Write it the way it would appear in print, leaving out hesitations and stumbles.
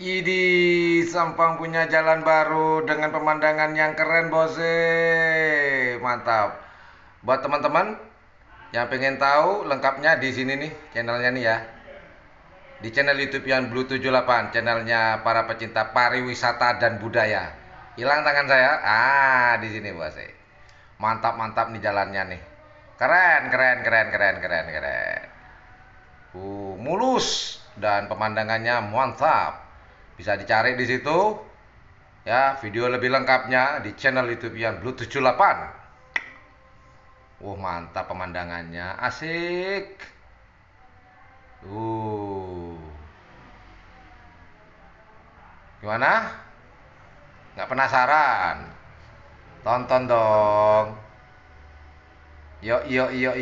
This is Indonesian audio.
Idi, Sampang punya jalan baru dengan pemandangan yang keren, bose. Mantap. Buat teman-teman yang pengen tahu lengkapnya di sini nih, channelnya nih ya. Di channel YouTube yang Blue 78, channelnya para pecinta pariwisata dan budaya. Hilang tangan saya. Di sini, bose. Mantap, mantap nih jalannya nih. Keren, keren, keren, keren, keren, keren. Mulus dan pemandangannya mantap. Bisa dicari di situ ya, video lebih lengkapnya di channel YouTube yang Blue 78. Mantap pemandangannya, asik. Uh. Gimana? Nggak penasaran? Tonton dong. Yuk, yuk, yuk.